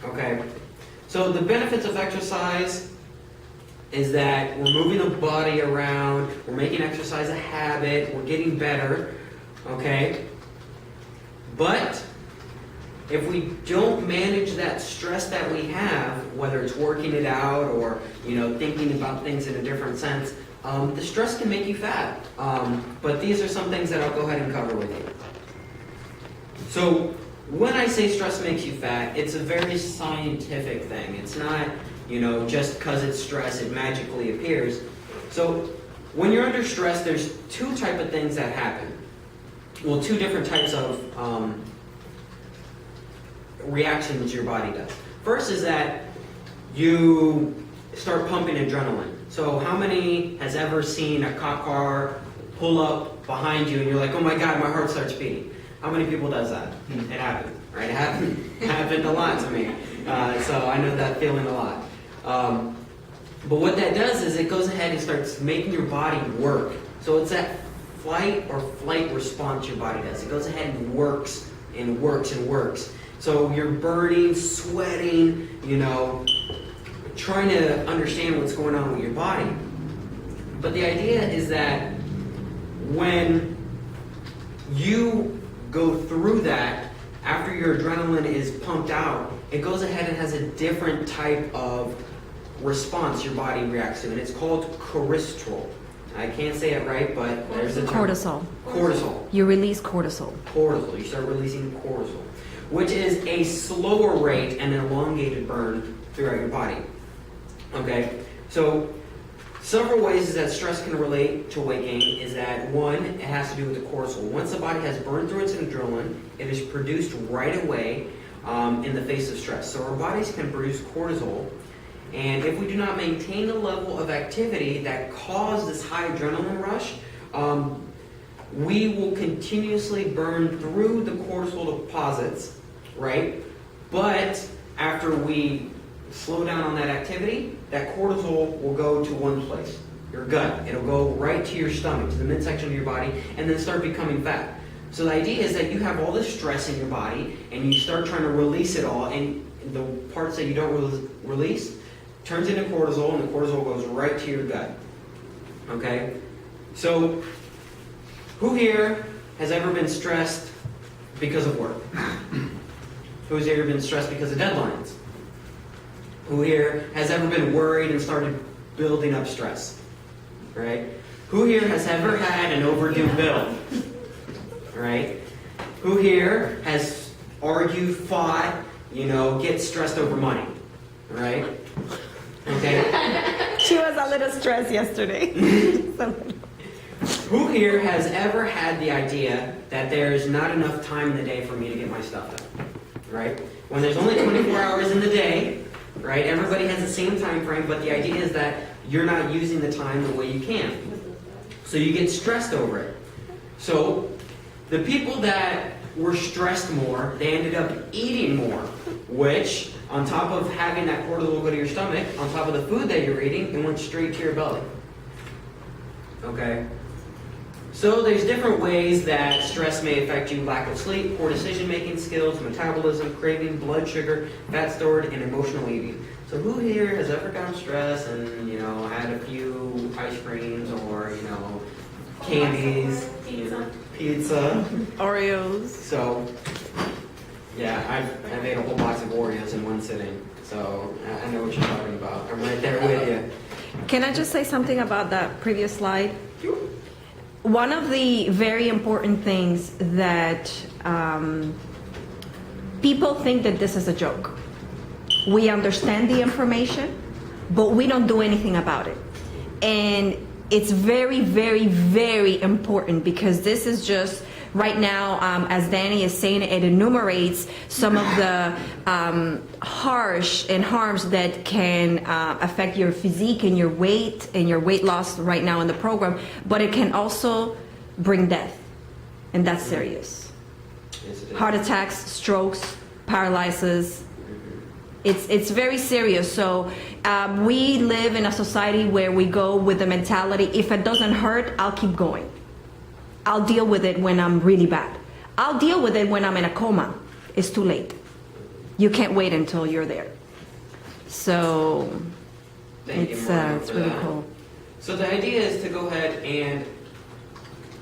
Okay? So the benefits of exercise is that we're moving the body around, we're making exercise a habit, we're getting better, okay? But if we don't manage that stress that we have, whether it's working it out or thinking about things in a different sense, the stress can make you fat. But these are some things that I'll go ahead and cover with you. So when I say stress makes you fat, it's a very scientific thing. It's not, just because it's stress, it magically appears. So when you're under stress, there's two types of things that happen. Well, two different types of reactions your body does. First is that you start pumping adrenaline. So how many has ever seen a cop car pull up behind you and you're like, oh my God, my heart starts beating? How many people does that? It happened, right? It happened a lot to me. So I know that feeling a lot. But what that does is it goes ahead and starts making your body work. So it's that flight or flight response your body does. It goes ahead and works and works and works. So you're burning, sweating, trying to understand what's going on with your body. But the idea is that when you go through that, after your adrenaline is pumped out, it goes ahead and has a different type of response your body reacts to, and it's called cortisol. I can't say it right, but there's a term. Cortisol. Cortisol. You release cortisol. Cortisol. You start releasing cortisol, which is a slower rate and an elongated burn throughout your body. Okay? So several ways that stress can relate to weight gain is that, one, it has to do with the cortisol. Once the body has burned through its adrenaline, it is produced right away in the face of stress. So our bodies can produce cortisol, and if we do not maintain the level of activity that caused this high adrenaline rush, we will continuously burn through the cortisol deposits, right? But after we slow down on that activity, that cortisol will go to one place, your gut. It'll go right to your stomach, to the midsection of your body, and then start becoming fat. So the idea is that you have all this stress in your body, and you start trying to release it all, and the parts that you don't release turns into cortisol, and the cortisol goes right to your gut. Okay? So, who here has ever been stressed because of work? Who's ever been stressed because of deadlines? Who here has ever been worried and started building up stress? Right? Who here has ever had an overdue bill? Right? Who here has argued, fought, get stressed over money? Right? Okay? She was a little stressed yesterday. Who here has ever had the idea that there's not enough time in the day for me to get my stuff done? Right? When there's only 24 hours in the day, right? Everybody has the same time frame, but the idea is that you're not using the time the way you can. So you get stressed over it. So the people that were stressed more, they ended up eating more, which, on top of having that cortisol go to your stomach, on top of the food that you're eating, it went straight to your belly. Okay? So there's different ways that stress may affect you: lack of sleep, poor decision-making skills, metabolism, craving, blood sugar, fat stored, and emotional eating. So who here has ever gotten stressed and, had a few ice creams or, candies, pizza, Oreos. So, yeah, I've ate a whole box of Oreos in one sitting. So I know what you're talking about. I'm right there with you. Can I just say something about that previous slide? One of the very important things that people think that this is a joke. We understand the information, but we don't do anything about it. And it's very, very, very important, because this is just, right now, as Danny is saying, it enumerates some of the harsh and harms that can affect your physique and your weight loss right now in the program, but it can also bring death, and that's serious. Heart attacks, strokes, paralysis. It's very serious. So we live in a society where we go with the mentality, if it doesn't hurt, I'll keep going. I'll deal with it when I'm really bad. I'll deal with it when I'm in a coma. It's too late. You can't wait until you're there. So Thank you, it's Mario, for really that. cool. So the idea is to go ahead and,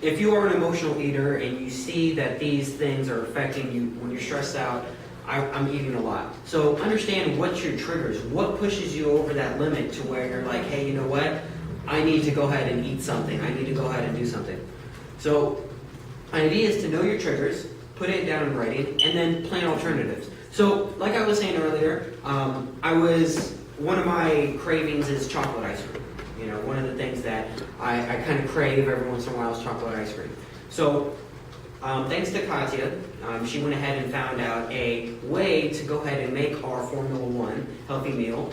if you are an emotional eater and you see that these things are affecting you when you're stressed out, I'm eating a lot. So understand what's your triggers, what pushes you over that limit to where you're like, hey, you know what? I need to go ahead and eat something. I need to go ahead and do something. So the idea is to know your triggers, put it down in writing, and then plan alternatives. So like I was saying earlier, one of my cravings is chocolate ice cream. You know, one of the things that I kind of crave every once in a while is chocolate ice cream. So thanks to Katya, she went ahead and found out a way to go ahead and make our Formula One healthy meal,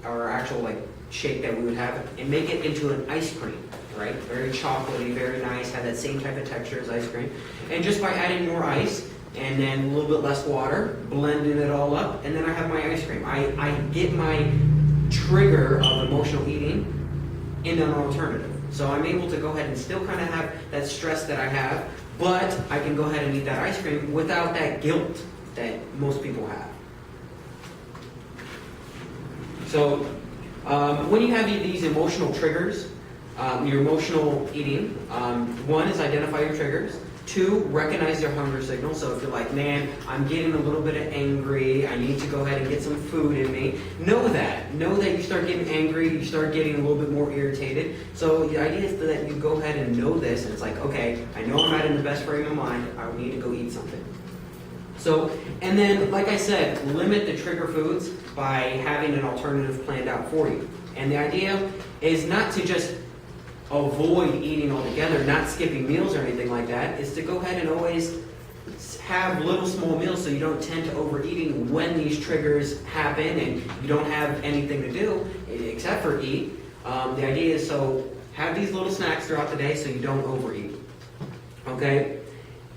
our actual like shake that we would have, and make it into an ice cream, right? Very chocolatey, very nice, have that same type of texture as ice cream. And just by adding more ice and then a little bit less water, blending it all up, and then I have my ice cream. I get my trigger of emotional eating in an alternative. So I'm able to go ahead and still kind of have that stress that I have, but I can go ahead and eat that ice cream without that guilt that most people have. So when you have these emotional triggers, your emotional eating, one is identify your triggers. Two, recognize your hunger signals. So if you're like, man, I'm getting a little bit of angry, I need to go ahead and get some food in me. Know that you start getting angry, you start getting a little bit more irritated. So the idea is that you go ahead and know this, and it's like, okay, I know I'm not in the best frame of mind, I need to go eat something. So, and then, like I said, limit the trigger foods by having an alternative planned out for you. And the idea is not to just avoid eating altogether, not skipping meals or anything like that, is to go ahead and always have little small meals so you don't tend to overeating when these triggers happen and you don't have anything to do except for eat. The idea is so have these little snacks throughout the day so you don't overeat. Okay?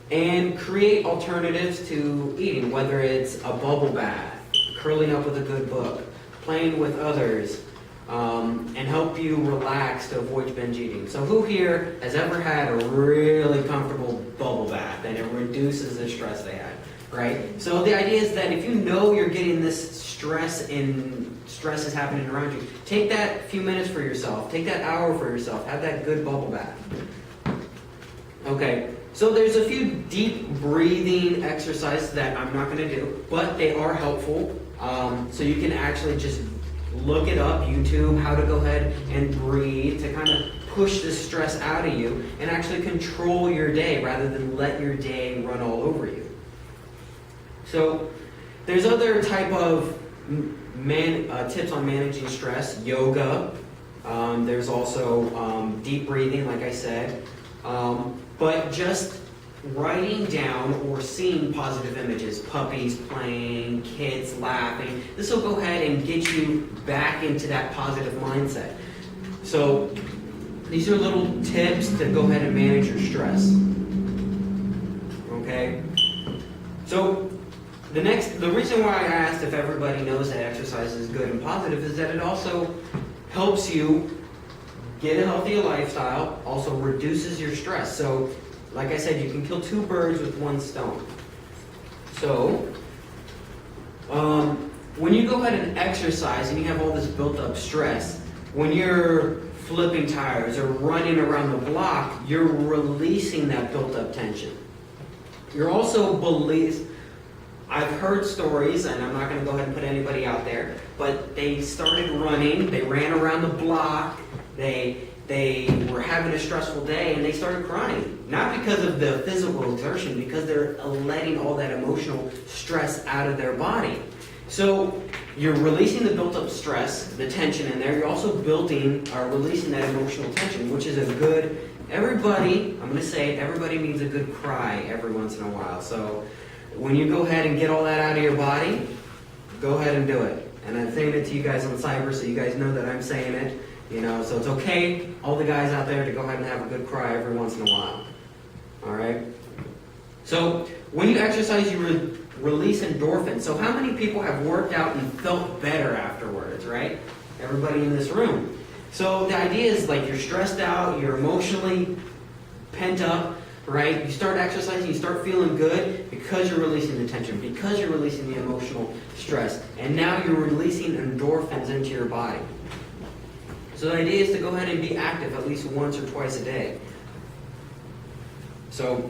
And create alternatives to eating, whether it's a bubble bath, curling up with a good book, playing with others, and help you relax to avoid binge eating. So who here has ever had a really comfortable bubble bath and it reduces the stress they had, right? So the idea is that if you know you're getting this stress is happening around you, take that few minutes for yourself, take that hour for yourself, have that good bubble bath. Okay, so there's a few deep breathing exercises that I'm not going to do, but they are helpful. So you can actually just look it up, YouTube, how to go ahead and breathe to kind of push the stress out of you and actually control your day rather than let your day run all over you. So there's other type of tips on managing stress, yoga. There's also deep breathing, like I said. But just writing down or seeing positive images, puppies playing, kids laughing, this will go ahead and get you back into that positive mindset. So these are little tips to go ahead and manage your stress. Okay? So the reason why I asked if everybody knows that exercise is good and positive is that it also helps you get a healthier lifestyle, also reduces your stress. So like I said, you can kill two birds with one stone. So, when you go ahead and exercise and you have all this built up stress, when you're flipping tires or running around the block, you're releasing that built up tension. You're also I've heard stories, and I'm not going to go ahead and put anybody out there, but they started running, they ran around the block, they were having a stressful day and they started crying. Not because of the physical exertion, because they're letting all that emotional stress out of their body. So you're releasing the built up stress, the tension in there. You're also releasing that emotional tension, which is everybody needs a good cry every once in a while. So when you go ahead and get all that out of your body, go ahead and do it. And I'm saying it to you guys on Cyber so you guys know that I'm saying it. So it's okay, all the guys out there, to go ahead and have a good cry every once in a while. All right? So when you exercise, you release endorphins. So how many people have worked out and felt better afterwards, right? Everybody in this room. So the idea is like you're stressed out, you're emotionally pent up. right? You start exercising, you start feeling good because you're releasing the tension, because you're releasing the emotional stress, and now you're releasing endorphins into your body. So the idea is to go ahead and be active at least once or twice a day. So,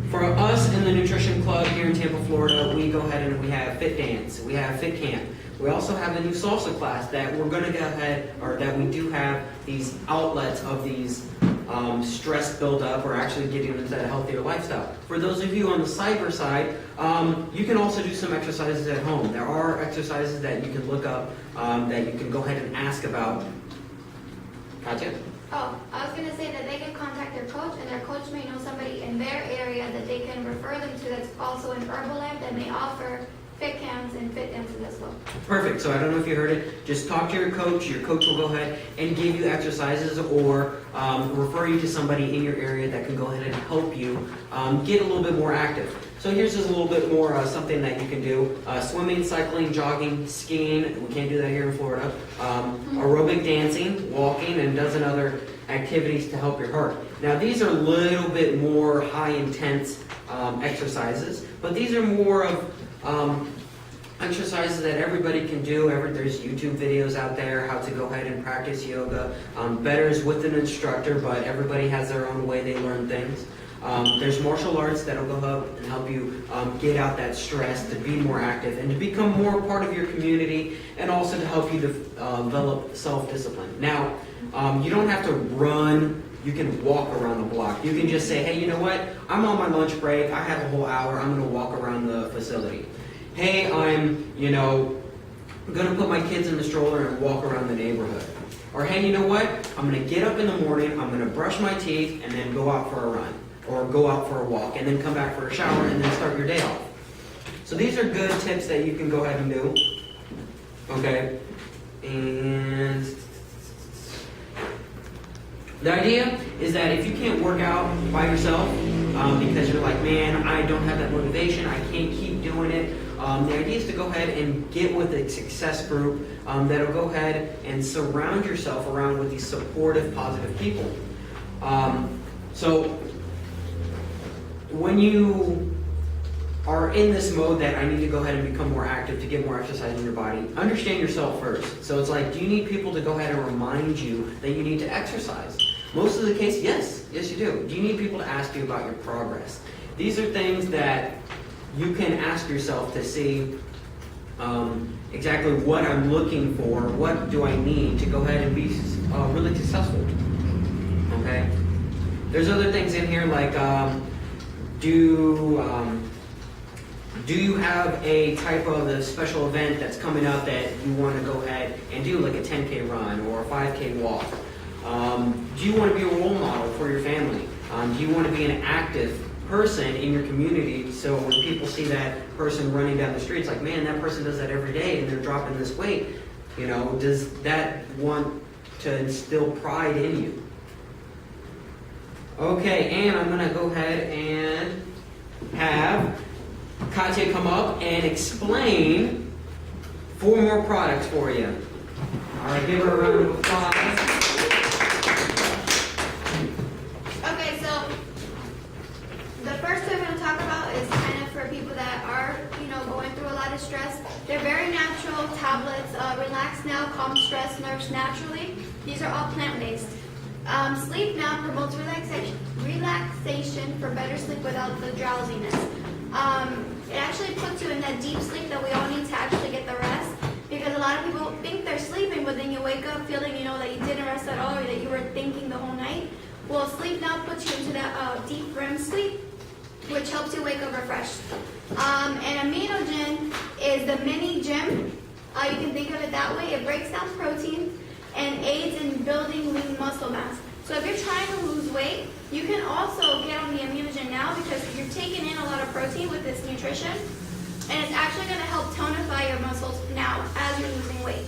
for us in the Nutrition Club here in Tampa, Florida, we go ahead and we have Fit Dance, we have Fit Camp. We also have a new salsa class that we're going to go ahead, or that we do have these outlets of these stress buildup, or actually getting into a healthier lifestyle. For those of you on the cyber side, you can also do some exercises at home. There are exercises that you can look up, that you can go ahead and ask about. Katya? Oh, I was going to say that they can contact their coach, and their coach may know somebody in their area that they can refer them to that's also in Herbalife that may offer fit camps and fit dances as well. Perfect. So I don't know if you heard it. Just talk to your coach. Your coach will go ahead and give you exercises, or refer you to somebody in your area that can go ahead and help you get a little bit more active. So here's just a little bit more something that you can do. Swimming, cycling, jogging, skiing. We can't do that here in Florida. Aerobic dancing, walking, and a dozen other activities to help your heart. Now these are a little bit more high intense exercises, but these are more of exercises that everybody can do. There's YouTube videos out there how to go ahead and practice yoga. Better is with an instructor, but everybody has their own way they learn things. There's martial arts that'll go up and help you get out that stress, to be more active, and to become more part of your community, and also to help you develop self-discipline. Now, you don't have to run. You can walk around the block. You can just say, hey, you know what? I'm on my lunch break. I have a whole hour. I'm going to walk around the facility. Hey, I'm going to put my kids in the stroller and walk around the neighborhood. Or hey, you know what? I'm going to get up in the morning. I'm going to brush my teeth and then go out for a run, or go out for a walk, and then come back for a shower, and then start your day off. So these are good tips that you can go ahead and do. Okay? And the idea is that if you can't work out by yourself, because you're like, man, I don't have that motivation, I can't keep doing it, the idea is to go ahead and get with a success group that'll go ahead and surround yourself around with these supportive, positive people. So when you are in this mode that I need to go ahead and become more active to get more exercise in your body, understand yourself first. So it's like, do you need people to go ahead and remind you that you need to exercise? Most of the case, yes you do. Do you need people to ask you about your progress? These are things that you can ask yourself to see exactly what I'm looking for, what do I need to go ahead and be really successful. Okay? There's other things in here like, do you have a type of a special event that's coming up that you want to go ahead and do, like a 10K run or a 5K walk? Do you want to be a role model for your family? Do you want to be an active person in your community, so when people see that person running down the street, it's like, man, that person does that every day and they're dropping this weight. You know, does that want to instill pride in you? Okay, and I'm going to go ahead and have Katya come up and explain 4 more products for you. All right, give her a round of applause. Okay, so the first thing I'm going to talk about is kind of for people that are, going through a lot of stress. They're very natural tablets. Relax Now, Calm Stress, Nourish Naturally. These are all plant-based. Sleep Now promotes relaxation for better sleep without the drowsiness. It actually puts you in that deep sleep that we all need to actually get the rest. Because a lot of people think they're sleeping, but then you wake up feeling, that you didn't rest at all, or that you were thinking the whole night. Well, Sleep Now puts you into that deep REM sleep, which helps you wake up refreshed. And Aminogen is the mini gym. You can think of it that way. It breaks down protein and aids in building lean muscle mass. So if you're trying to lose weight, you can also get on the Aminogen now because you're taking in a lot of protein with this nutrition, and it's actually going to help tonify your muscles now as you're losing weight.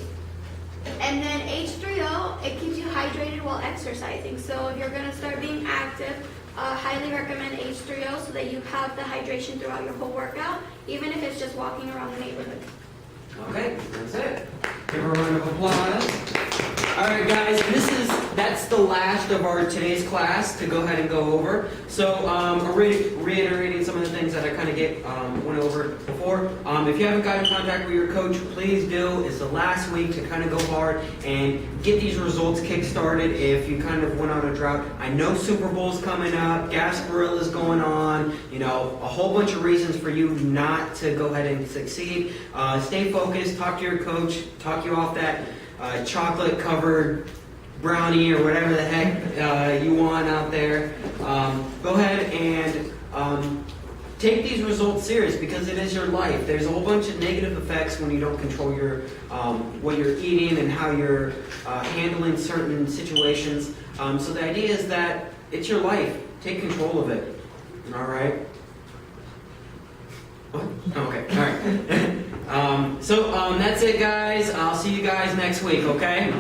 And then H3O, it keeps you hydrated while exercising. So if you're going to start being active, highly recommend H3O so that you have the hydration throughout your whole workout, even if it's just walking around the neighborhood. Okay, that's it. Give her a round of applause. All right, guys, that's the last of our today's class to go ahead and go over. So, reiterating some of the things that I kind of went over before. If you haven't got in contact with your coach, please do. It's the last week to kind of go hard and get these results kick-started if you kind of went on a drought. I know Super Bowl's coming up, Gasparilla's going on, a whole bunch of reasons for you not to go ahead and succeed. Stay focused, talk to your coach, talk you off that chocolate-covered brownie or whatever the heck you want out there. Go ahead and take these results serious because it is your life. There's a whole bunch of negative effects when you don't control your what you're eating and how you're handling certain situations. So the idea is that it's your life. Take control of it. All right. What? Okay. All right. So that's it, guys. I'll see you guys next week. Okay.